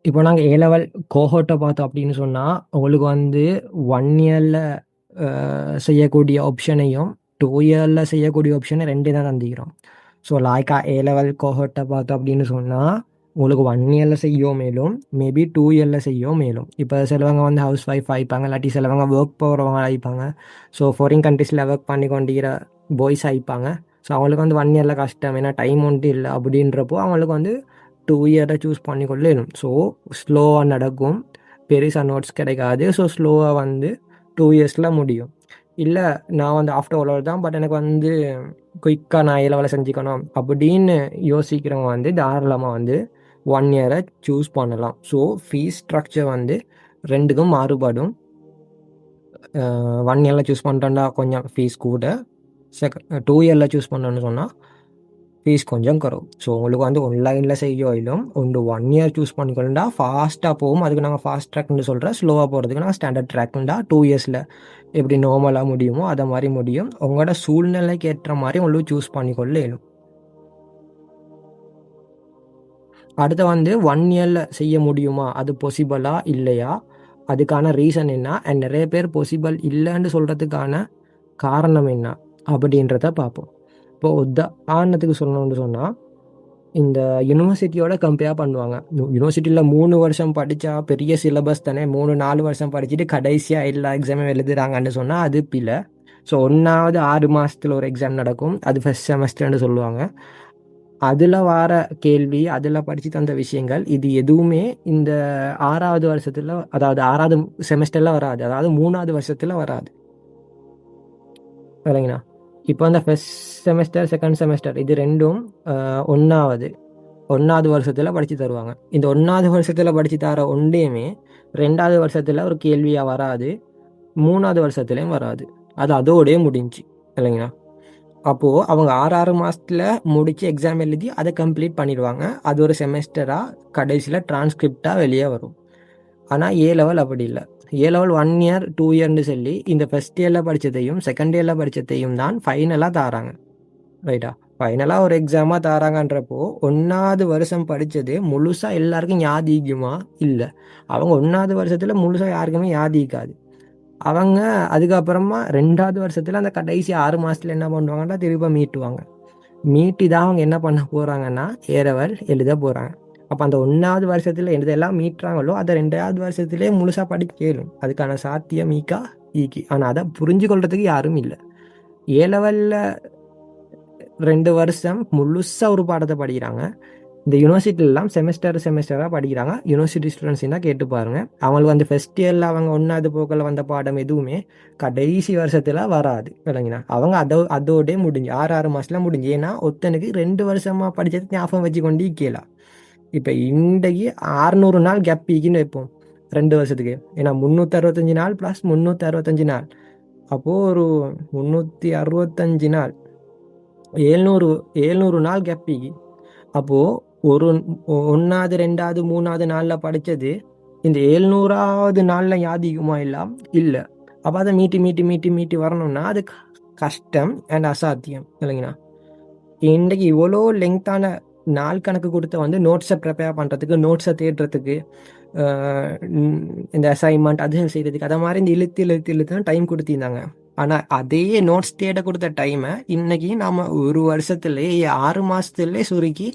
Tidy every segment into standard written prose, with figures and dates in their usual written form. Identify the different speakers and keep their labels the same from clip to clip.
Speaker 1: இப்போ நாங்க ஏ லெவல் கோஹோர்ட்ட பார்த்தோம் அப்படின்னு சொன்னா, உங்களுக்கு வந்து 1 இயர்ல செய்யக்கூடிய ஆப்ஷனையும், 2 இயர்ல செய்யக்கூடிய ஆப்ஷன 2 தான் தந்திக்கிறோம். ஸோ லாய்க்கா ஏ லெவல் கோஹோர்ட்ட பார்த்தோம் அப்படின்னு சொன்னா, உங்களுக்கு 1 இயர்ல செய்யவும் மேலும், மேபி 2 இயர்ல செய்யவும் மேலும். இப்ப சிலவங்க வந்து ஹவுஸ் ஒய்ஃப் ஆயிப்பாங்க. இல்லாட்டி சிலவங்க வொர்க் போறவங்க ஆயிப்பாங்க. ஸோ ஃபாரின் கண்ட்ரீஸ்ல வொர்க் பண்ணி கொண்டிருக்கிற பாய்ஸ் ஆயிப்பாங்க. ஸோ அவங்களுக்கு வந்து 1 இயர்ல கஷ்டம். ஏன்னா டைம் ஒண்டி இல்ல அப்படின்றப்போ, அவங்களுக்கு வந்து 2 இயர சூஸ் பண்ணிக்கொள்ள இயலும். ஸோ ஸ்லோவா நடக்கும். பெருசா நோட்ஸ் கிடைக்காது. ஸோ ஸ்லோவா வந்து 2 இயர்ஸ்ல முடியும். இல்ல நான் வந்து ஆஃப்டர் அவ்வளோ தான். பட் எனக்கு வந்து குயிக்கா நான் ஏ லெவல்ல செஞ்சுக்கணும் அப்படின்னு யோசிக்கிறவங்க வந்து தாராளமா வந்து 1 இயர சூஸ் பண்ணலாம். ஸோ ஃபீஸ் ஸ்ட்ரக்சர் வந்து 2க்கும் மாறுபடும். 1 இயர்ல சூஸ் பண்றோம்னா கொஞ்சம் ஃபீஸ் கூட. 2 இயர்ல சூஸ் பண்ணோம்னு சொன்னா ஃபீஸ் கொஞ்சம் குறைவு. ஸோ உங்களுக்கு வந்து ஆன்லைன்ல செய்ய இயலும். 1 இயர் சூஸ் பண்ணிக்கொண்டா ஃபாஸ்ட்டாக போகும். அதுக்கு நாங்கள் ஃபாஸ்ட் ட்ராக்னு சொல்கிறோம். ஸ்லோவாக போகிறதுக்கு நாங்கள் ஸ்டாண்டர்ட் ட்ராக்னா 2 இயர்ஸில் எப்படி நார்மலாக முடியுமோ அதை மாதிரி முடியும். உங்களோட சூழ்நிலைக்கு ஏற்ற மாதிரி உங்களுக்கு சூஸ் பண்ணிக்கொள்ள இயலும். அடுத்து வந்து 1 இயர்ல செய்ய முடியுமா, அது பாசிபிளா இல்லையா, அதுக்கான ரீசன் என்ன, அண்ட் நிறைய பேர் பாசிபிள் இல்லைன்னு சொல்கிறதுக்கான காரணம் என்ன அப்படின்றத பார்ப்போம். இப்போ உதாரணத்துக்கு சொல்லணும்னு சொன்னால், இந்த யூனிவர்சிட்டியோட கம்பேர் பண்ணுவாங்க. யூனிவர்சிட்டியில் 3 வருஷம் படித்தா பெரிய சிலபஸ் தானே, 3-4 வருஷம் படிச்சுட்டு கடைசியாக எல்லா எக்ஸாமும் எழுதுறாங்கன்னு சொன்னால் அது பிழை. ஸோ 1வது 6 மாதத்தில் ஒரு எக்ஸாம் நடக்கும். அது ஃபர்ஸ்ட் செமஸ்டர்னு சொல்லுவாங்க. அதில் வர கேள்வி, அதில் படித்து தந்த விஷயங்கள் இது எதுவுமே இந்த 6வது வருஷத்தில், அதாவது 6வது செமஸ்டரில் வராது. அதாவது 3வது வருஷத்தில் வராது. இல்லைங்கண்ணா. இப்போ அந்த ஃபர்ஸ்ட் செமஸ்டர், செகண்ட் செமஸ்டர் இது ரெண்டும் 1வது வருஷத்தில் படித்து தருவாங்க. இந்த 1வது வருஷத்தில் படித்து தர ஒன்றையுமே 2வது வருஷத்தில் ஒரு கேள்வியாக வராது, 3வது வருஷத்துலேயும் வராது. அது அதோடய முடிஞ்சு இல்லைங்கண்ணா. அப்போது அவங்க 6 மாதத்தில் முடித்து எக்ஸாம் எழுதி அதை கம்ப்ளீட் பண்ணிடுவாங்க. அது ஒரு செமஸ்டராக கடைசியில் டிரான்ஸ்கிரிப்டாக வெளியே வரும். ஆனால் ஏ லெவல் அப்படி இல்லை. ஏ லெவல் 1 இயர் 2 இயர்னு சொல்லி இந்த ஃபர்ஸ்ட் இயரில் படித்ததையும் செகண்ட் இயரில் படித்ததையும் தான் ஃபைனலாக தாராங்க. ரைட்டா? ஃபைனலாக ஒரு எக்ஸாமாக தாராங்கன்றப்போ 1வது வருஷம் படித்தது முழுசாக எல்லாருக்கும் ஞாபகிக்குமா? இல்லை. அவங்க 1வது வருஷத்தில் முழுசாக யாருக்குமே ஞாபகிக்காது. அவங்க அதுக்கப்புறமா 2வது வருஷத்தில் அந்த கடைசி 6 மாதத்தில் என்ன பண்ணுவாங்கன்னா திரும்ப மீட்டுவாங்க. மீட்டி தான் அவங்க என்ன பண்ண போகிறாங்கன்னா ஏ லெவல் எழுத போகிறாங்க. அப்போ அந்த 1வது வருஷத்தில் எதெல்லாம் மீட்டுறாங்களோ அதை 2வது வருஷத்துலேயே முழுசாக படிக்க இயலும். அதுக்கான சாத்தியம் ஈக்கி. ஆனால் அதை புரிஞ்சு கொள்றதுக்கு யாரும் இல்லை. ஏ லெவலில் 2 வருஷம் முழுசாக ஒரு பாடத்தை படிக்கிறாங்க. இந்த யூனிவர்சிட்டிலாம் செமஸ்டராக படிக்கிறாங்க. யூனிவர்சிட்டி ஸ்டூடெண்ட்ஸ்னா கேட்டு பாருங்கள். அவங்களுக்கு வந்து ஃபர்ஸ்ட் இயரில் அவங்க 1வது போக்கில் வந்த பாடம் எதுவுமே கடைசி வருஷத்தில் வராது. இல்லைங்கண்ணா. அவங்க அதோடய முடிஞ்சு 6 மாதத்தில் முடிஞ்சு. ஏன்னா ஒருத்தனுக்கு 2 வருஷமாக படித்தது ஞாபகம் வச்சு கொண்டு கேட்கலாம். இப்போ இன்றைக்கு 600 நாள் கேப் பீக்குன்னு வைப்போம் 2 வருஷத்துக்கு. ஏன்னா 365 நாள் ப்ளஸ் 365 நாள். அப்போது ஒரு 365 நாள் 700 நாள் கேப் பீக்கு. அப்போது ஒரு 1வது 2வது 3வது நாளில் படித்தது இந்த 700வது நாளில் யாதிக்குமா எல்லாம் இல்லை. அப்போ அதை மீட்டி வரணும்னா அது கஷ்டம் அண்ட் அசாத்தியம் இல்லைங்கண்ணா. இன்றைக்கு இவ்வளோ லெங்க்த்தான நாள் கணக்கு கொடுத்த வந்து நோட்ஸை ப்ரிப்பேர் பண்ணுறதுக்கு, நோட்ஸை தேடுறதுக்கு, இந்த அசைன்மெண்ட் அது செய்கிறதுக்கு, அதை மாதிரி இந்த இழுத்து தான் டைம் கொடுத்திருந்தாங்க. ஆனால் அதே நோட்ஸ் தேட கொடுத்த டைமை இன்னைக்கு நாம் ஒரு வருஷத்துலேயே 6 மாதத்துலேயே சுருக்கி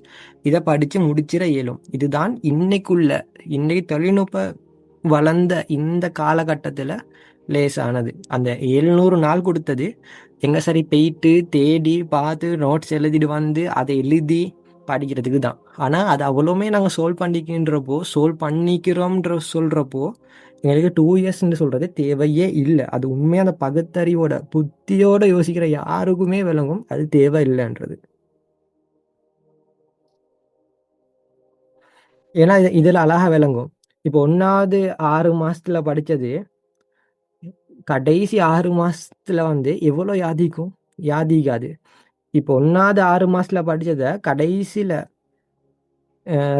Speaker 1: இதை படித்து முடிச்சிட இயலும். இதுதான் இன்னைக்கு தொழில்நுட்ப வளர்ந்த இந்த காலகட்டத்தில் லேசானது. அந்த 700 நாள் கொடுத்தது எங்கே சரி போயிட்டு தேடி பார்த்து நோட்ஸ் எழுதிட்டு வந்து அதை எழுதி படிக்கிறதுக்கு தான். ஆனால் அது அவ்வளோமே நாங்கள் சால்வ் பண்ணிக்கிறோம்ன்ற சொல்கிறப்போ எங்களுக்கு 2 இயர்ஸ்ன்னு சொல்கிறது தேவையே இல்லை. அது உண்மையாக அந்த பகுத்தறிவோட புத்தியோட யோசிக்கிற யாருக்குமே விளங்கும் அது தேவை இல்லைன்றது. ஏன்னா இதில் அழகாக விளங்கும். இப்போ 1வது 6 மாதத்தில் படித்தது கடைசி 6 மாதத்தில் வந்து எவ்வளோ யாதிக்காது. இப்போ 1வது 6 மாதத்தில் படித்ததை கடைசியில்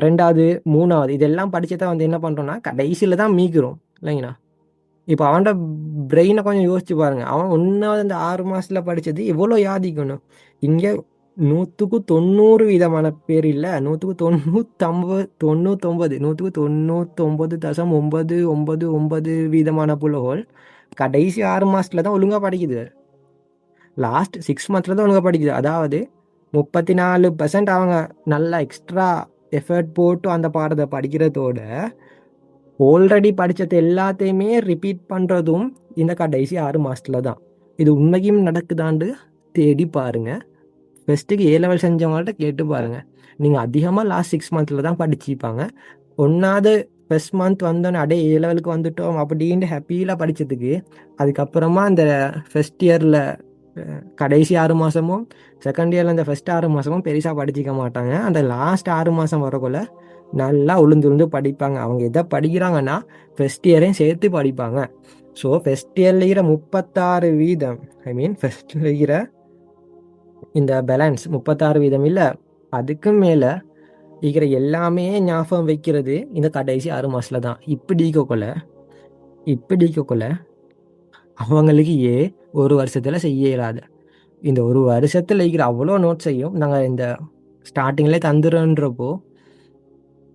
Speaker 1: 2வது 3வது இதெல்லாம் படித்ததை வந்து என்ன பண்ணுறோன்னா கடைசியில் தான் மீக்கிறோம் இல்லைங்கண்ணா. இப்போ அவனோட பிரெயினை கொஞ்சம் யோசிச்சு பாருங்கள். அவன் 1வது அந்த 6 மாதத்தில் படித்தது எவ்வளோ யாதிக்கணும். இங்கே 100% பேர் இல்ல. 199 199.999% புள்ளகோல் கடைசி 6 மாசத்துல தான் ஒழுங்கா படிக்குது. லாஸ்ட் 6 மந்த்ல தான் ஒழுங்கா படிக்குது. அதாவது 34% அவங்க நல்லா எக்ஸ்ட்ரா எஃபர்ட் போட்டு அந்த பாடத்தை படிக்கிறதோட ஆல்ரெடி படிச்சது எல்லாத்தையுமே ரிப்பீட் பண்றதும் இந்த கடைசி 6 மாசத்துல தான். இது உண்மையும் நடக்குதான்னு தேடி பாருங்க. ஃபர்ஸ்ட்டுக்கு ஏ லெவல் செஞ்சவங்கள்ட்ட கேட்டு பாருங்க. நீங்க அதிகமா லாஸ்ட் 6 மந்த்ல தான் படிச்சிருப்பாங்க. ஒண்ணாவது ஃபர்ஸ்ட் மந்த் வந்தோன்னே அடே ஏ லெவலுக்கு வந்துட்டோம் அப்படின்னு ஹாப்பியில படிச்சதுக்கு, அதுக்கப்புறமா இந்த ஃபர்ஸ்ட் இயர்ல கடைசி 6 மாசமும், செகண்ட் இயர்ல இந்த ஃபர்ஸ்ட் 6 மாசமும் பெருசா படிச்சிக்க மாட்டாங்க. அந்த லாஸ்ட் 6 மாசம் வரக்குள்ள நல்லா உளுந்து உளுந்து படிப்பாங்க. அவங்க எதை படிக்கிறாங்கன்னா ஃபர்ஸ்ட் இயரையும் சேர்த்து படிப்பாங்க. ஸோ ஃபர்ஸ்ட் இயர்ல இருக்கிற 36% ஐ மீன் ஃபர்ஸ்ட்ல இருக்கிற இந்த பேலன்ஸ் 36% இல்லை, அதுக்கு மேலே இருக்கிற எல்லாமே ஞாபகம் வைக்கிறது இந்த கடைசி 6 மாசத்துல தான். இப்படி இருக்கக்குள்ள அவங்களுக்கு ஒரு வருஷத்துல செய்ய இயலாது. இந்த ஒரு வருஷத்துல இருக்கிற அவ்வளோ நோட்ஸையும் நாங்கள் இந்த ஸ்டார்டிங்லேயே தந்துடுறோன்றப்போ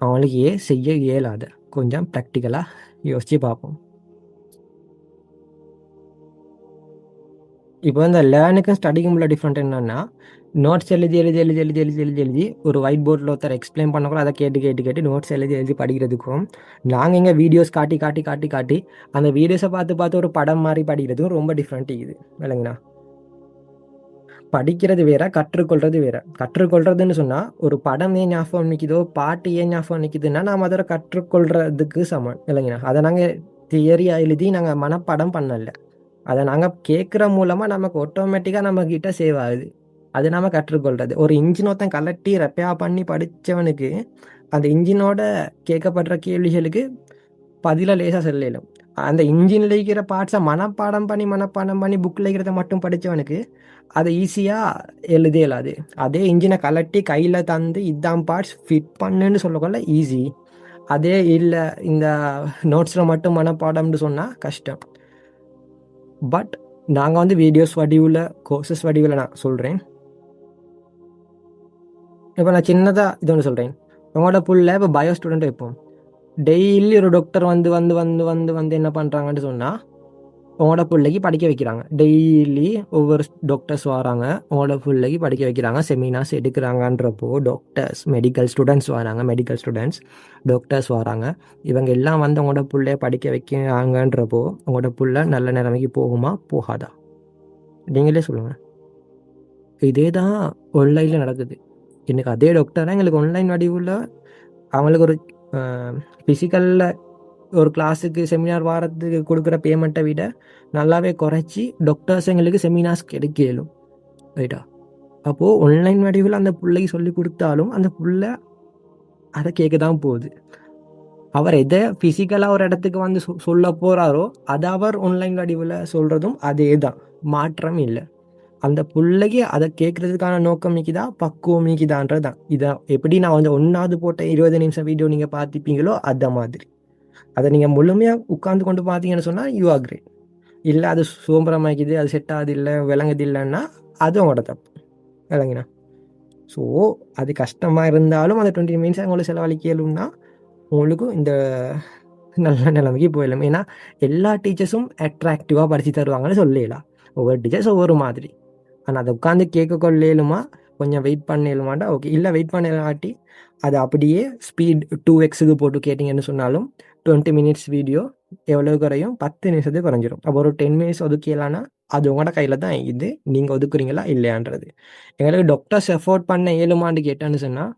Speaker 1: அவங்களுக்கு செய்ய இயலாது. கொஞ்சம் ப்ராக்டிக்கலாக யோசிச்சு பார்ப்போம். இப்போ இந்த லேர்னுக்கும் ஸ்டடிக்கும் உள்ள டிஃப்ரெண்ட் என்னன்னா, நோட்ஸ் எழுதி ஒரு ஒயிட் போர்டில் ஒருத்தர் எக்ஸ்பிளைன் பண்ணக்கூட அதை கேட்டு நோட்ஸ் எழுதி படிக்கிறதுக்கும், நாங்கள் இங்கே வீடியோஸ் காட்டி அந்த வீடியோஸை பார்த்து ஒரு படம் மாதிரி படிக்கிறதுக்கும் ரொம்ப டிஃப்ரெண்ட் இருக்குது இல்லைங்கண்ணா. படிக்கிறது வேற, கற்றுக்கொள்றது வேற. கற்றுக்கொள்றதுன்னு சொன்னால் ஒரு படம் ஏன் ஞாபகம் நிற்கிதோ, பாட்டு ஏன் ஞாபகம் நிற்கிதுன்னா நாம் அதோட கற்றுக்கொள்றதுக்கு சமம் இல்லைங்கண்ணா. அதை நாங்கள் தியரியாக எழுதி நாங்கள் மனப்பாடம் பண்ணல. அதை நாங்கள் கேட்குற மூலமாக நமக்கு ஆட்டோமேட்டிக்காக நம்மக்கிட்ட சேவ் ஆகுது. அது நாம் கற்றுக்கொள்கிறது. ஒரு இன்ஜின் ஒருத்தன் கலட்டி ரெப்பேர் பண்ணி படித்தவனுக்கு அந்த இன்ஜினோட கேட்கப்படுற கேள்விகளுக்கு பதிலாக லேசாக செல்லலும். அந்த இன்ஜினில் இருக்கிற பார்ட்ஸை மனப்பாடம் பண்ணி புக்கில் இருக்கிறத மட்டும் படித்தவனுக்கு அதை ஈஸியாக எழுதலாது. அதே இன்ஜினை கலட்டி கையில் தந்து இதான் பார்ட்ஸ் ஃபிட் பண்ணுன்னு சொல்லக்கொள்ள ஈஸி. அதே இல்லை இந்த நோட்ஸில் மட்டும் மனப்பாடம்னு சொன்னால் கஷ்டம். பட் நாங்கள் வந்து வீடியோஸ் வடிவில், கோர்சஸ் வடிவில் நான் சொல்கிறேன். இப்போ நான் சின்னதாக இது ஒன்று சொல்கிறேன். உங்களோட புள்ள இப்போ பயோ ஸ்டூடெண்ட் வைப்போம். டெய்லி ஒரு டாக்டர் வந்து என்ன பண்ணுறாங்கன்னு சொன்னால் உங்களோட பிள்ளைக்கு படிக்க வைக்கிறாங்க. டெய்லி ஒவ்வொரு டாக்டர்ஸ் வராங்க, உங்களோட பிள்ளைக்கு படிக்க வைக்கிறாங்க, செமினார்ஸ் எடுக்கிறாங்கன்றப்போ டாக்டர்ஸ், மெடிக்கல் ஸ்டூடெண்ட்ஸ் டாக்டர்ஸ் வராங்க. இவங்க எல்லாம் வந்து உங்களோட பிள்ளைய படிக்க வைக்கிறாங்கன்றப்போ உங்களோட பிள்ளை நல்ல நிலைமைக்கு போகுமா போகாதா? நீங்களே சொல்லுங்கள். இதே தான் ஆன்லைனில் நடக்குது. எனக்கு அதே டாக்டராக எங்களுக்கு ஆன்லைன் வடிவில் அவங்களுக்கு ஒரு ஃபிசிக்கலில் ஒரு கிளாஸுக்கு செமினார் வாரத்துக்கு கொடுக்குற பேமெண்ட்டை விட நல்லாவே குறைச்சி டாக்டர்ஸ் எங்களுக்கு செமினார்ஸ் கிடைக்க இயலும். ரைட்டா? அப்போது ஆன்லைன் வடிவில் அந்த பிள்ளைக்கு சொல்லி கொடுத்தாலும் அந்த பிள்ளை அதை கேட்க தான் போகுது. அவர் எதை ஃபிசிக்கலாக ஒரு இடத்துக்கு வந்து சொல்ல போகிறாரோ அதை அவர் ஆன்லைன் வடிவில் சொல்கிறதும் அதே தான், மாற்றம் இல்லை. அந்த பிள்ளைக்கு அதை கேட்குறதுக்கான நோக்கம் மிக்குதா, பக்குவம் மிக்குதான்றது தான். இதை எப்படி நான் வந்து 1வது போட்ட 20 நிமிஷம் வீடியோ நீங்கள் பார்த்துப்பீங்களோ அந்த மாதிரி அதை நீங்கள் முழுமையாக உட்காந்து கொண்டு பார்த்தீங்கன்னு சொன்னால் யூ ஆர் கிரேட். இல்லை அது சோம்பரமாக்கிது, அது செட் ஆகுது, இல்லை விளங்குது இல்லைன்னா அது உங்களோட தப்பு விளங்கினா. ஸோ அது கஷ்டமாக இருந்தாலும் அந்த 20 மினிட்ஸ் உங்களுக்கு செலவழிக்கலும்னா உங்களுக்கும் இந்த நல்ல நிலைமைக்கு போயிடலாம். ஏன்னா எல்லா டீச்சர்ஸும் அட்ராக்டிவாக படித்து தருவாங்கன்னு சொல்லலாம். ஒவ்வொரு டீச்சர்ஸ் ஒவ்வொரு மாதிரி. ஆனால் அதை உட்காந்து கேட்க கொள்ளலுமா, கொஞ்சம் வெயிட் பண்ணலுமாண்டா ஓகே. இல்லை வெயிட் பண்ணலாட்டி அது அப்படியே ஸ்பீட் 2x போட்டு கேட்டிங்கன்னு சொன்னாலும் 20 மினிட்ஸ் வீடியோ எவ்வளோ குறையும், 10 நிமிஷத்துக்கு குறைஞ்சிரும். அப்போ ஒரு 10 மினிட்ஸ் ஒதுக்கலான்னா அது உங்களோட கையில் தான் இது, நீங்கள் ஒதுக்குறீங்களா இல்லையான்றது. எங்களுக்கு டாக்டர்ஸ் எஃபோர்ட் பண்ண ஏழுமான்னு கேட்டேன்னு சொன்னால்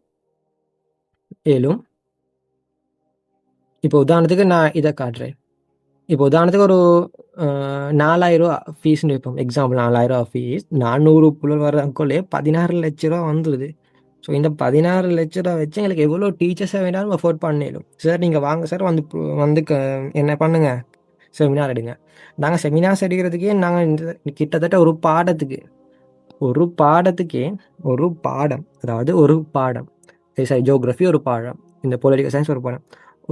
Speaker 1: ஏழும். இப்போ உதாரணத்துக்கு நான் இதை காட்டுறேன். இப்போ உதாரணத்துக்கு ஒரு 4000 ஃபீஸ்ன்னு வைப்போம். எக்ஸாம்பிள் 4000 ஃபீஸ், 400 புள்ளல் வரக்குள்ளே 16 லட்ச ரூபா வந்துடுது. ஸோ இந்த 16 லட்ச ரூபா வச்சு எங்களுக்கு எவ்வளோ டீச்சர்ஸை வேணாலும் அஃபோர்ட் பண்ணிடும். சார் நீங்கள் வாங்க சார், வந்து என்ன பண்ணுங்கள், செமினார் எடுங்க. நாங்கள் செமினார்ஸ் எடுக்கிறதுக்கே நாங்கள் கிட்டத்தட்ட ஒரு பாடத்துக்கே அதாவது ஒரு பாடம், சாரி ஜியோகிராஃபி ஒரு பாடம், இந்த பொலிட்டிக்கல் சயின்ஸ் ஒரு பாடம்,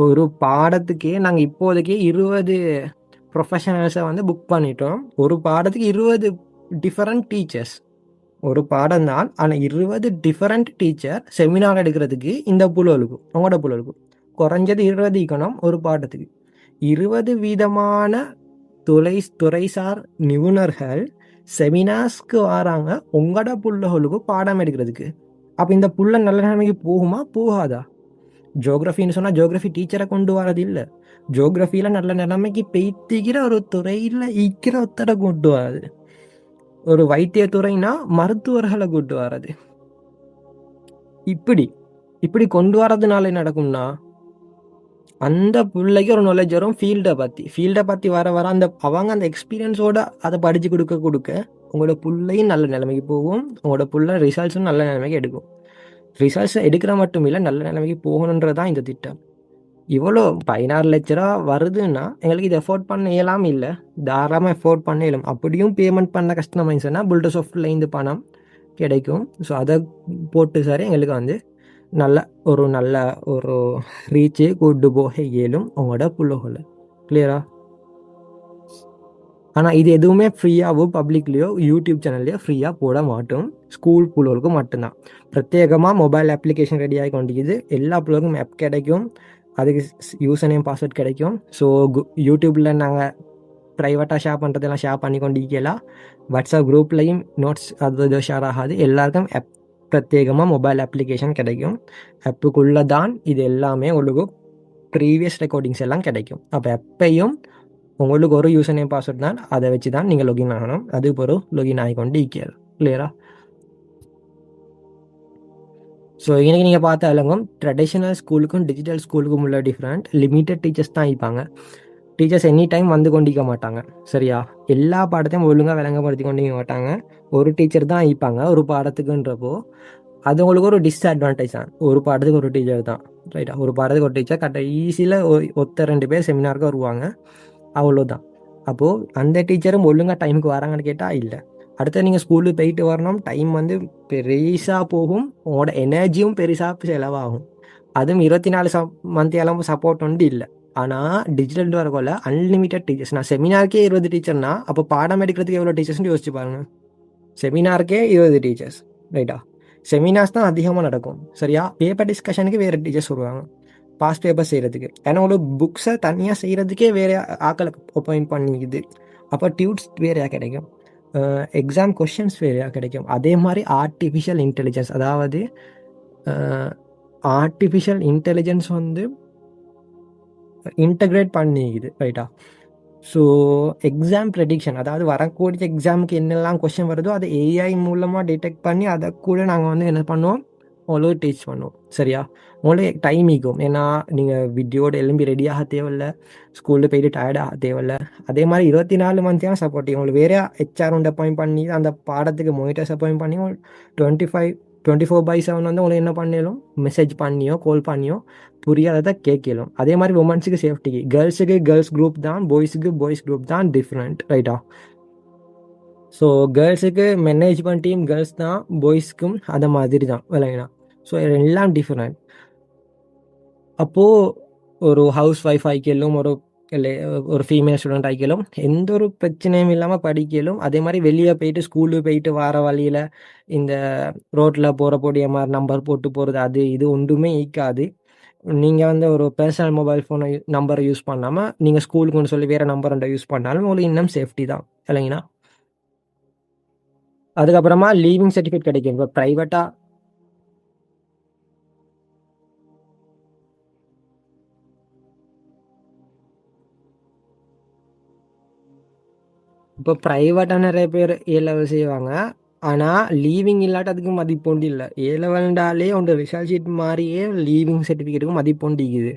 Speaker 1: ஒரு பாடத்துக்கே நாங்கள் இப்போதைக்கே 20 ப்ரொஃபஷனல்ஸை வந்து புக் பண்ணிட்டோம். ஒரு பாடத்துக்கு 20 டிஃபரெண்ட் டீச்சர்ஸ். ஒரு பாடம் தான். ஆனால் 20 டிஃபரெண்ட் டீச்சர் செமினார் எடுக்கிறதுக்கு இந்த புலவலுக்கும் உங்களோட புலவலுக்கும் குறைஞ்சது 20 ஈக்கணும் ஒரு பாடத்துக்கு. 20 வீதமான துறைசார் நிபுணர்கள் செமினார்ஸ்க்கு வராங்க உங்களோட புள்ளகளுக்கு பாடம் எடுக்கிறதுக்கு. அப்போ இந்த புள்ள நல்ல நிலைமைக்கு போகுமா போகாதா? ஜியோகிரஃபின்னு சொன்னால் ஜியோகிரஃபி டீச்சரை கொண்டு வரது இல்லை. ஜியோகிரஃபியில் நல்ல நிலைமைக்கு பெய்த்திக்கிற ஒரு துறையில் ஈக்கிற ஒத்தரை கொண்டு வராது. ஒரு வைத்தியத்துறைனா மருத்துவர்களை கூட்டு வர்றது. இப்படி இப்படி கொண்டு வரதுனால என்ன நடக்கும்னா, அந்த பிள்ளைக்கு ஒரு நாலேஜ் வரும் ஃபீல்டை பற்றி வர வர அவங்க அந்த எக்ஸ்பீரியன்ஸோட அதை படித்து கொடுக்க உங்களோட பிள்ளையும் நல்ல நிலைமைக்கு போகும். உங்களோட பிள்ளை ரிசல்ட்ஸும் நல்ல நிலைமைக்கு எடுக்கும். ரிசல்ட்ஸை எடுக்கிற மட்டும் இல்லை, நல்ல நிலைமைக்கு போகணுன்றது தான் இந்த திட்டம். இவ்வளோ 16 லட்ச ரூபா வருதுன்னா எங்களுக்கு இது எஃபோர்ட் பண்ண இயலாம இல்லை, தாராளமாக எஃபோர்ட் பண்ண இயலும். அப்படியும் பேமெண்ட் பண்ண கஷ்டமாயிடுச்சுன்னா புல்டோசாஃப்டில் இந்த பணம் கிடைக்கும். ஸோ அதை போட்டு சார் எங்களுக்கு வந்து நல்ல ஒரு ரீச்சு கூட்டு போக இயலும் உங்களோட புள்ளகளை. கிளியரா? ஆனால் இது எதுவுமே ஃப்ரீயாகவோ பப்ளிக்லேயோ யூடியூப் சேனல்லையோ ஃப்ரீயாக போட மாட்டோம். ஸ்கூல் புள்ளோருக்கு மட்டும்தான். பிரத்யேகமாக மொபைல் அப்ளிகேஷன் ரெடியாகி கொண்டிருக்குது. எல்லா புள்ளோருக்கும் ஆப் கிடைக்கும், அதுக்கு யூசர் நேம் பாஸ்வேர்ட் கிடைக்கும். ஸோ யூடியூப்பில் நாங்கள் ப்ரைவேட்டாக ஷேர் பண்ணுறதெல்லாம் ஷேர் பண்ணி கொண்டிருக்கலாம். வாட்ஸ்அப் குரூப்லேயும் நோட்ஸ் அது ஷேர் ஆகாது. எல்லாருக்கும் ஆப் பிரத்யேகமாக மொபைல் அப்ளிகேஷன் கிடைக்கும். ஆப்புக்குள்ளே தான் இது எல்லாமே உங்களுக்கு ப்ரீவியஸ் ரெக்கார்டிங்ஸ் எல்லாம் கிடைக்கும். அப்போ எப்பையும் உங்களுக்கு ஒரு யூசர் நேம் பாஸ்வேர்ட் தான், அதை வச்சு தான் நீங்கள் லொகின் ஆகணும். அதுக்கு ஒரு லொகின் ஆகிக்கொண்டு இருக்கிறது. கிளியரா? ஸோ இன்னைக்கு நீங்கள் பார்த்த அலங்கம் ட்ரெடிஷ்னல் ஸ்கூலுக்கும் டிஜிட்டல் ஸ்கூலுக்கும் உள்ள டிஃப்ரெண்ட். லிமிட்டட் டீச்சர்ஸ் தான் இருப்பாங்க. டீச்சர்ஸ் எனி டைம் வந்து கொண்டிருக்க மாட்டாங்க. சரியா? எல்லா பாடத்தையும் ஒழுங்காக விளங்கப்படுத்தி கொண்டிருக்க மாட்டாங்க. ஒரு டீச்சர் தான் இருப்பாங்க ஒரு பாடத்துக்குன்றப்போ அது உங்களுக்கு ஒரு டிஸ்அட்வான்டேஜ் தான். ஒரு பாடத்துக்கு ஒரு டீச்சர் தான். ரைட்டா? ஒரு பாடத்துக்கு ஒரு டீச்சர் கரெக்டாக ஈஸியில் ஒத்த 2 பேர் செமினாருக்கு வருவாங்க, அவ்வளோதான். அப்போது அந்த டீச்சரும் ஒழுங்காக டைமுக்கு வராங்கன்னு கேட்டால் இல்லை. அடுத்து நீங்கள் ஸ்கூலுக்கு போயிட்டு வரணும், டைம் வந்து பெருசாக போகும், உங்களோட எனர்ஜியும் பெருசாக செலவாகும். அதுவும் 24 மந்த் சப்போர்ட் வந்து இல்லை. ஆனால் டிஜிட்டல் வரக்குள்ள அன்லிமிட்டட் டீச்சர்ஸ். நான் செமினாருக்கே 20 டீச்சர்னா அப்போ பாடம் எடுக்கிறதுக்கு எவ்வளோ டீச்சர்ஸ்னு யோசிச்சு பாருங்கள். செமினாருக்கே 20 டீச்சர்ஸ். ரைட்டா? செமினார்ஸ் தான் அதிகமாக நடக்கும். சரியா? பேப்பர் டிஸ்கஷனுக்கு வேறு டீச்சர்ஸ் வருவாங்க, பாஸ் பேப்பர் செய்கிறதுக்கு. ஏன்னா உங்களுக்கு புக்ஸை தனியாக செய்கிறதுக்கே வேறு ஆக்களை அப்பாயிண்ட் பண்ணிக்குது. அப்போ டியூட்ஸ் வேறையாக கிடைக்கும், எக்ஸாம் கொஷின்ஸ் வேறையாக கிடைக்கும். அதே மாதிரி ஆர்டிஃபிஷியல் இன்டெலிஜென்ஸ், அதாவது ஆர்டிஃபிஷியல் இன்டெலிஜென்ஸ் வந்து இன்டகிரேட் பண்ணிக்குது. ரைட்டா? ஸோ எக்ஸாம் ப்ரெடிக்ஷன், அதாவது வரக்கூடிய எக்ஸாமுக்கு என்னெல்லாம் கொஷின் வருதோ அதை ஏஐ மூலமாக டிடெக்ட் பண்ணி அதை கூட நாங்கள் வந்து என்ன பண்ணுவோம், உங்களுக்கு டீச் பண்ணுவோம். சரியா? உங்களுக்கு டைம் ஈக்கும். ஏன்னா நீங்கள் வீடியோட எலும்பி ரெடியாக தேவையில்ல, ஸ்கூலில் போயிட்டு டயர்டாக தேவையில்ல. அதே மாதிரி 24 மந்த்தான் சப்போர்ட். உங்களுக்கு வேறு ஹெச்ஆர் ஒன்று அப்பாயிண்ட் பண்ணி அந்த பாடத்துக்கு மோனிட்டர்ஸ் அப்பாயிண்ட் பண்ணி 24/7 வந்து உங்களுக்கு என்ன பண்ணலும், மெசேஜ் பண்ணியோ கால் பண்ணியோ புரியாததை கேட்கலும். அதே மாதிரி உமன்ஸுக்கு சேஃப்டிக்கு கேர்ள்ஸுக்கு கேர்ள்ஸ் குரூப் தான், பாய்ஸுக்கு பாய்ஸ் குரூப் தான் டிஃப்ரெண்ட். ரைட்டா? ஸோ கேர்ள்ஸுக்கு மேனேஜ்மெண்ட் டீம் கேர்ள்ஸ் தான், பாய்ஸ்க்கும் அதை மாதிரி தான் விளங்கினா. ஸோ எல்லாம் டிஃப்ரெண்ட். அப்போது ஒரு ஹவுஸ் ஒய்ஃப் ஆகிக்கலும், ஒரு ஃபீமேல் ஸ்டூடெண்ட் ஆகிக்கலும் எந்த ஒரு பிரச்சனையும் இல்லாமல் படிக்கலும். அதே மாதிரி வெளியே போயிட்டு ஸ்கூலுக்கு போயிட்டு வர வழியில் இந்த ரோட்டில் போகிற மாதிரி நம்பர் போட்டு போகிறது அது இது ஒன்றுமே ஈக்காது. நீங்கள் வந்து ஒரு பர்சனல் மொபைல் ஃபோனை நம்பரை யூஸ் பண்ணாமல் நீங்கள் ஸ்கூலுக்குன்னு சொல்லி வேறு நம்பர் யூஸ் பண்ணாலும் உங்களுக்கு இன்னும் சேஃப்டி தான் இல்லைங்கண்ணா. அதுக்கப்புறமா லீவிங் சர்டிஃபிகேட் கிடைக்கும். இப்போ ப்ரைவேட்டாக நிறைய பேர் ஏ லெவல் செய்வாங்க. ஆனால் லீவிங் இல்லாட்ட அதுக்கு மதிப்போண்டி இல்லை. ஏ லெவல்ண்டாலே உங்க ரிசல்ட் ஷீட் மாதிரியே லீவிங் சர்டிஃபிகேட்டுக்கும் மதிப்போண்டிக்குது.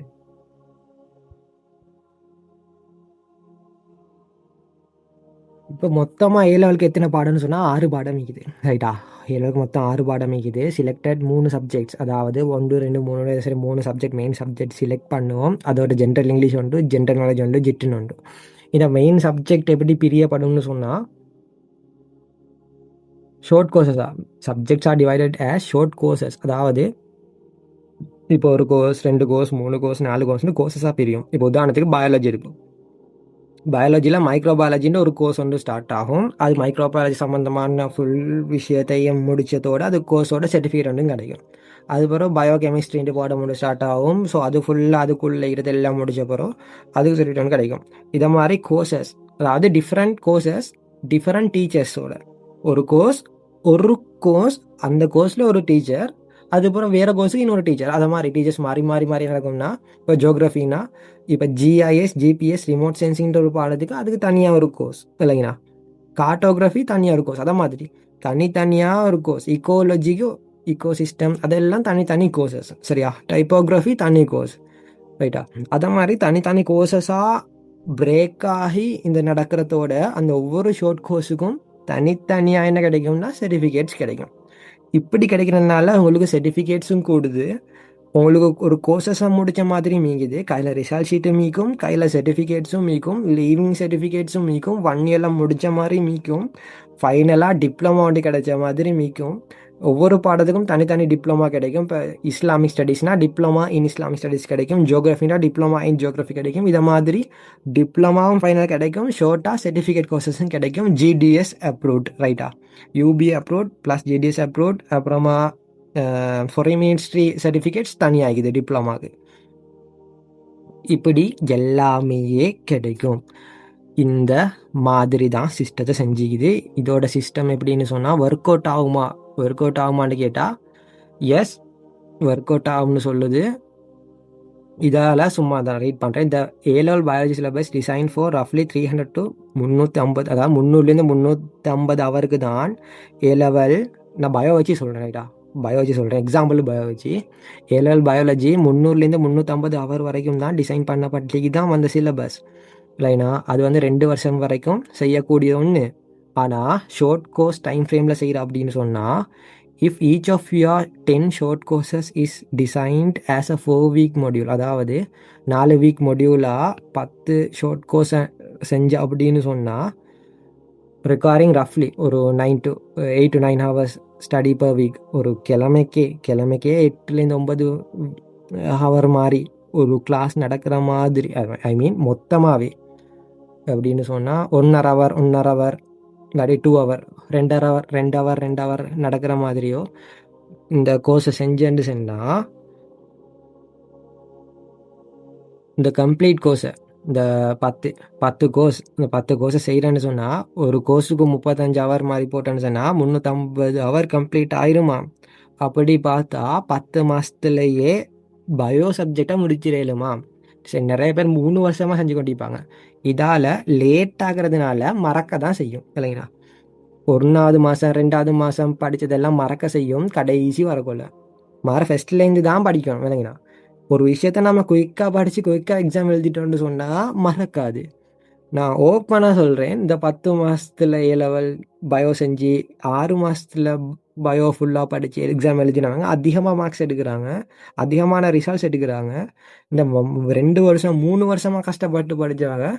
Speaker 1: இப்போ மொத்தமாக ஏ லெவலுக்கு எத்தனை பாடம்னு சொன்னால் 6 பாடம் இருக்குது. ரைட்டா? ஏ லெவலுக்கு மொத்தம் 6 பாடம் இருக்குது. சிலக்டட் 3 சப்ஜெக்ட்ஸ், அதாவது 1 2 3 சரி 3 சப்ஜெக்ட் மெயின் சப்ஜெக்ட் செலக்ட் பண்ணுவோம். அதோட ஜென்ரல் இங்கிலீஷ் உண்டு, ஜென்ரல் நாலேஜ் உண்டு, ஜிட்டுன்னு உண்டு. இந்த மெயின் சப்ஜெக்ட் எப்படி பிரியப்படும்னு சொன்னால் ஷார்ட் கோர்சஸாக, subjects are divided as short courses. அதாவது இப்போ ஒரு கோர்ஸ் 2 கோர்ஸ் 3 கோர்ஸ் 4 கோர்ஸ்னு கோர்சஸாக பிரியும். இப்போ உதாரணத்துக்கு பயாலஜி இருக்கும். பயாலஜியில் மைக்ரோபயாலஜின்னு ஒரு கோர்ஸ் வந்து ஸ்டார்ட் ஆகும். அது மைக்ரோபயாலஜி சம்மந்தமான ஃபுல் விஷயத்தையும் முடிச்சதோடு அது கோர்ஸோட சர்டிஃபிகேட் வந்து கிடைக்கும். அதுக்கப்புறம் பயோகெமிஸ்ட்ரின்ட்டு பாடம் ஒன்று ஸ்டார்ட் ஆகும். ஸோ அது ஃபுல்லாக அதுக்குள்ளே இதெல்லாம் முடிச்ச பிறகு அதுக்கு சர்டிஃபிகேட் வந்து கிடைக்கும். இதை மாதிரி கோர்சஸ், அதாவது டிஃப்ரெண்ட் கோர்சஸ் டிஃப்ரெண்ட் டீச்சர்ஸோட ஒரு கோர்ஸ் அந்த கோர்ஸில் ஒரு டீச்சர், அதுக்கப்புறம் வேறு கோர்ஸுக்கு இன்னொரு டீச்சர், அதை மாதிரி டீச்சர்ஸ் மாறி மாறி மாறி நடக்கும்னா, இப்போ ஜியோகிராஃபின்னா இப்போ ஜிஐஎஸ் ஜிபிஎஸ் ரிமோட் சென்சிங்கிற ஒரு பாடத்துக்கு அதுக்கு தனியாக ஒரு கோர்ஸ் இல்லைங்கண்ணா. கார்ட்டோகிராஃபி தனியாக ஒரு கோர்ஸ், அதை மாதிரி தனித்தனியாக ஒரு கோர்ஸ். இக்கோலஜிக்கு இக்கோசிஸ்டம் அதெல்லாம் தனித்தனி கோர்சஸ் சரியா. டைப்போகிராஃபி தனி கோர்ஸ் ரைட்டா. அதை மாதிரி தனித்தனி கோர்சஸாக பிரேக் ஆகி இந்த நடக்கிறதோட அந்த ஒவ்வொரு ஷார்ட் கோர்ஸுக்கும் தனித்தனியாக என்ன கிடைக்கும்னா சர்டிஃபிகேட்ஸ் கிடைக்கும். இப்படி கிடைக்கிறதுனால உங்களுக்கு சர்டிஃபிகேட்ஸும் கூடுது, உங்களுக்கு ஒரு கோர்சஸை முடித்த மாதிரி மீக்குது, கையில் ரிசல்ட் ஷீட்டும் மீக்கும், கையில் சர்டிஃபிகேட்ஸும் மீக்கும், லீவிங் சர்டிஃபிகேட்ஸும் மீக்கும், 1 இயரில் முடித்த மாதிரி மீக்கும், ஃபைனலாக டிப்ளமா வந்து கிடைச்ச மாதிரி மீக்கும். ஒவ்வொரு பாடத்துக்கும் தனித்தனி டிப்ளமா கிடைக்கும். இப்போ இஸ்லாமிக் ஸ்டடீஸ்னால் டிப்ளமா இன் இஸ்லாமிக் ஸ்டடீஸ் கிடைக்கும், ஜியோகிராஃபினா டிப்ளமா இன் ஜியோகிராஃபி கிடைக்கும். இதை மாதிரி டிப்ளமாவும் ஃபைனல் கிடைக்கும், ஷார்ட்டாக சர்டிஃபிகேட் கோர்சஸும் கிடைக்கும். ஜிடிஎஸ் அப்ரூவ்ட் ரைட்டா, UP approved plus GTS approved. அப்புறமா ஃபாரின் மினிஸ்ட்ரி சர்டிஃபிகேட்ஸ் தனியாகுது டிப்ளமாவுக்கு. இப்படி எல்லாமே கிடைக்கும். இந்த மாதிரி தான் சிஸ்டத்தை செஞ்சுக்குது. இதோட சிஸ்டம் எப்படின்னு சொன்னால் ஒர்க் அவுட் ஆகுமான்னு கேட்டால் எஸ், ஒர்க் அவுட் ஆகும்னு சொல்லுது. இதால் சும்மா தான் ரீட் பண்ணுறேன். இந்த A level biology syllabus design for ரஃப்லி 300 to 350, அதாவது 300லேருந்து 350 ஹவருக்கு தான் ஏலெவல். நான் பயோ வச்சு சொல்கிறேன் ரைட்டா, பயாலஜி சொல்கிறேன், எக்ஸாம்பிள் பயாலஜி. ஏலெவல் பயாலஜி 300லேருந்து 350 ஹவர் வரைக்கும் தான் டிசைன் பண்ணப்பட்டிக்கு தான் வந்த சிலபஸ் இல்லைனா. அது வந்து 2 வருஷம் வரைக்கும் செய்யக்கூடிய ஒன்று. ஆனால் ஷார்ட் கோர்ஸ் டைம் ஃப்ரேமில் செய்கிற அப்படின்னு சொன்னால், if each of your 10 short courses is designed as a 4-week module, அதாவது 4 வீக் மொடியூலாக 10 ஷார்ட் கோர்ஸை செஞ்ச அப்படின்னு சொன்னால், ரிக்வயரிங் ரஃப்லி ஒரு 8 to 9 hours study per week. ஒரு கிழமைக்கே 8லேருந்து 9 ஹவர் மாதிரி ஒரு கிளாஸ் நடக்கிற மாதிரி, ஐ மீன் மொத்தமாகவே அப்படின்னு சொன்னால் 1.5 ஹவர் இல்லாட்டி 2 ஹவர் 2 ஹவர் நடக்கிற மாதிரியோ இந்த கோர்ஸை செஞ்சேன்னு சொன்னால், இந்த கம்ப்ளீட் கோர்ஸை இந்த 10 கோர்ஸ் இந்த 10 கோர்ஸை செய்கிறேன்னு சொன்னால், ஒரு கோர்ஸுக்கு 35 ஹவர் மாதிரி போட்டேன்னு சொன்னால் 350 ஹவர் கம்ப்ளீட் ஆயிருமா. அப்படி பார்த்தா 10 மாதத்துலேயே பயோ சப்ஜெக்டை முடிச்சிடலுமா. சரி, நிறைய பேர் 3 வருஷமாக செஞ்சு கொண்டிருப்பாங்க. இதால் லேட் ஆகிறதுனால மறக்க தான் செய்யும் இல்லைங்களா. 1வது மாதம் 2வது மாதம் படித்ததெல்லாம் மறக்க செய்யும் கடைசி வரக்குள்ள. ஃபஸ்ட்லேருந்து தான் படிக்கணும் இல்லைங்களா. ஒரு விஷயத்த நம்ம குயிக்காக படித்து குயிக்காக எக்ஸாம் எழுதிட்டோன்னு சொன்னால் மறக்காது. நான் ஓப்பனாக சொல்கிறேன், இந்த 10 மாதத்தில் ஏலெவல் பயோ செஞ்சு 6 மாதத்தில் பயோ ஃபுல்லாக படித்து எக்ஸாம் எழுதினவங்க அதிகமாக மார்க்ஸ் எடுக்கிறாங்க, அதிகமான ரிசல்ட்ஸ் எடுக்கிறாங்க. இந்த 2 வருஷம் 3 வருஷமாக கஷ்டப்பட்டு படித்தவங்க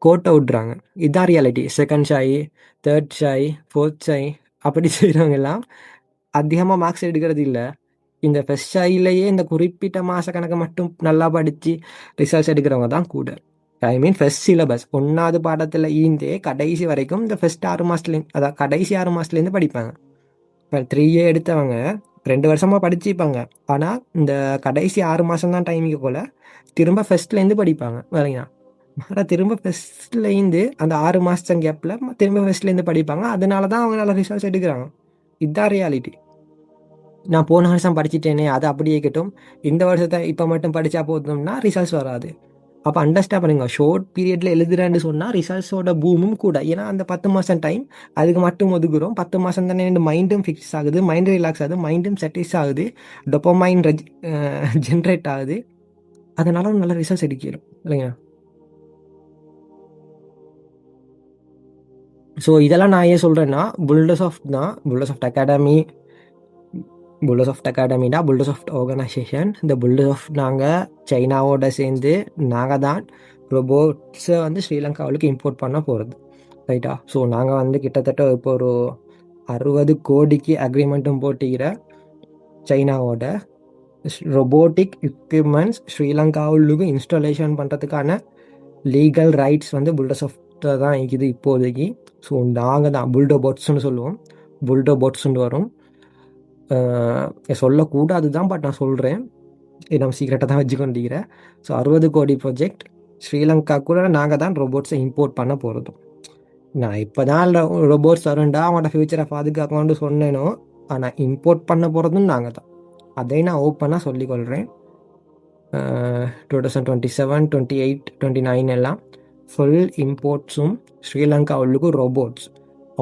Speaker 1: கோட்டை விட்றாங்க. இதுதான் ரியாலிட்டி. செகண்ட் ஷாய், தேர்ட் ஷாய், ஃபோர்த் ஷாய் அப்படி செய்கிறவங்க எல்லாம் அதிகமாக மார்க்ஸ் எடுக்கிறது இல்லை. இந்த ஃபஸ்ட் ஷாயிலேயே இந்த குறிப்பிட்ட மாத கணக்கு மட்டும் நல்லா படித்து ரிசல்ட்ஸ் எடுக்கிறவங்க தான் கூட. ஐ மீன் ஃபஸ்ட் சிலபஸ் 1வது பாடத்தில் ஈந்தே கடைசி வரைக்கும் இந்த ஃபஸ்ட் 6 மாதத்துலேருந்து, அதாவது கடைசி 6 மாதத்துலேருந்து படிப்பாங்க. இப்போ 3A எடுத்தவங்க 2 வருஷமாக படிச்சுப்பாங்க. ஆனால் இந்த கடைசி 6 மாதம் தான் டைமிங்க போல் திரும்ப ஃபஸ்ட்லேருந்து படிப்பாங்க இல்லைங்களா. திரும்ப ஃபஸ்ட்லேருந்து அந்த 6 மாதம் கேப்பில் திரும்ப ஃபஸ்ட்லேருந்து படிப்பாங்க. அதனால தான் அவங்க நல்லா ரிசல்ட்ஸ் எடுக்கிறாங்க. இதுதான் ரியாலிட்டி. நான் போன வருஷம் படிச்சுட்டேனே அது அப்படியே இருக்கட்டும், இந்த வருஷத்தை இப்போ மட்டும் படித்தா போதும்னா ரிசல்ட்ஸ் வராது. அப்போ அண்டர்ஸ்டாண்ட் பண்ணுங்க, ஷார்ட் பீரியடில் எழுதுறேன்னு சொன்னால் ரிசல்ட்ஸோட பூமும் கூட. ஏன்னா அந்த 10 மாதம் டைம் அதுக்கு மட்டும் ஒதுக்குறோம். 10 மாதம் தானே மைண்டும் ஃபிக்ஸ் ஆகுது, மைண்டும் ரிலாக்ஸ் ஆகுது, மைண்டும் செட்டிஸ் ஆகுது, டொப்பமைன் ஜென்ரேட் ஆகுது. அதனால நல்ல ரிசல்ட்ஸ் எடுக்கணும் இல்லைங்க. ஸோ இதெல்லாம் நான் ஏன் சொல்கிறேன்னா, புல்டர்சாஃப்ட் அகாடமி புல்டர்சாஃப்ட் ஆர்கனைசேஷன். இந்த புல்டர்சாஃப்ட் நாங்கள் சைனாவோட சேர்ந்து நாங்கள் தான் ரோபோட்ஸை வந்து ஸ்ரீலங்காவுக்கு இம்போர்ட் பண்ண போகிறது ரைட்டா. ஸோ நாங்கள் வந்து கிட்டத்தட்ட இப்போ ஒரு 60 கோடிக்கு அக்ரிமெண்ட்டும் போட்டிக்கிற சைனாவோட ரொபோட்டிக் எக்யூப்மெண்ட்ஸ் ஸ்ரீலங்காவுக்கு இன்ஸ்டாலேஷன் பண்ணுறதுக்கான லீகல் ரைட்ஸ் வந்து புல்டோசாஃப்ட்டை தான் இருக்குது இப்போதைக்கு. ஸோ நாங்கள் தான் புல்டோ பாட்ஸ்ன்னு சொல்லுவோம். புல்டோ பாட்ஸ்ன்னு வரும். சொல்லக்கூடாது தான், பட் நான் சொல்கிறேன். நம்ம சீக்கிரட்டாக தான் வச்சுக்கொண்டிருக்கிறேன். ஸோ 60 கோடி ப்ராஜெக்ட் ஸ்ரீலங்கா கூட நாங்கள் தான் ரோபோட்ஸை இம்போர்ட் பண்ண போகிறதும். நான் இப்போ தான் ரோபோட்ஸ் வருண்டா அவங்களோட ஃப்யூச்சரை பாதுகாக்கணும்னு சொன்னேனோ, ஆனால் இம்போர்ட் பண்ண போகிறதும் நாங்கள் தான். அதை நான் ஓப்பனாக சொல்லிக்கொள்கிறேன். 2027, 28, 29 எல்லாம் ஃபுல் இம்போர்ட்ஸும் ஸ்ரீலங்கா உள்ளுக்கு ரோபோட்ஸ்,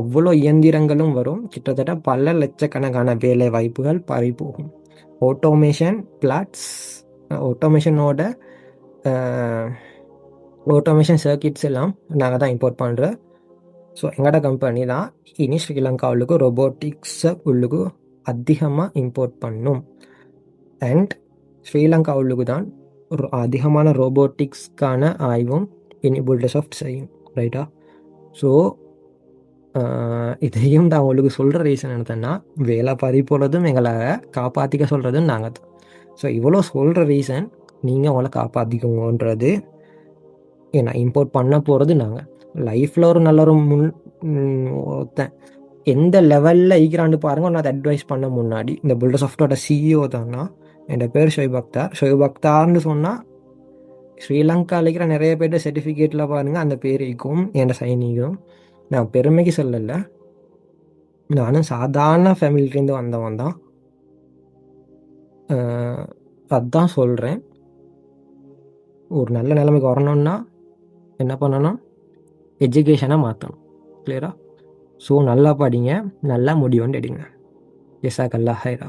Speaker 1: அவ்வளோ இயந்திரங்களும் வரும். கிட்டத்தட்ட பல லட்சக்கணக்கான வேலை வாய்ப்புகள் பறி போகும். ஆட்டோமேஷன் பிளாட்ஸ், ஆட்டோமேஷனோட ஆட்டோமேஷன் சர்க்கிட்ஸ் எல்லாம் நாங்கள் தான் இம்போர்ட் பண்ணுறோம். ஸோ எங்களோட கம்பெனி தான் இனி ஸ்ரீலங்கா உள்ளுக்கு ரோபோட்டிக்ஸை உள்ளுக்கு அதிகமாக இம்போர்ட் பண்ணும். அண்ட் ஸ்ரீலங்கா உள்ளுக்கு தான் ஒரு அதிகமான ரோபோட்டிக்ஸ்க்கான ஆய்வும் இனி புல்டோசாஃப்ட் செய்யும். ரைட்டா? ஸோ இதையும் தான் உங்களுக்கு சொல்கிற ரீசன் என்னதுன்னா, வேலை பறி போகிறதும் எங்களை காப்பாற்றிக்க சொல்கிறதும் நாங்கள் தான். ஸோ இவ்வளோ சொல்கிற ரீசன் நீங்கள் உங்களை காப்பாற்றிக்கோங்கன்றது. ஏன்னா இம்போர்ட் பண்ண போகிறது நாங்கள். லைஃப்பில் ஒரு நல்ல ஒரு ஒருத்தன் எந்த லெவலில் ஈக்கிறான்னு பாருங்கள். நான் அதை அட்வைஸ் பண்ண முன்னாடி இந்த புல்டோசாஃப்ட்டோட சிஇஓ தான்னா. என் பேர் ஷொய்ப் அக்தார். ஷொய்ப் அக்தார்னு சொன்னால் ஸ்ரீலங்காவில் இருக்கிற நிறைய பேர்ட்ட சர்டிஃபிகேட்டில் பாருங்கள் அந்த பேர் இருக்கும், என் சைனிக்கும். நான் பெருமைக்கு சொல்லலை, நானும் சாதாரண ஃபேமிலியிலேருந்து வந்தவன் தான். அதுதான் சொல்கிறேன். ஒரு நல்ல நிலைமைக்கு வரணும்னா என்ன பண்ணணும்? எஜுகேஷனை மாற்றணும். கிளியரா? ஸோ நல்லா படிங்க, நல்லா முடிவுன்னு எடுங்க. ஜஸாக்கல்லாஹ் ஹைரா.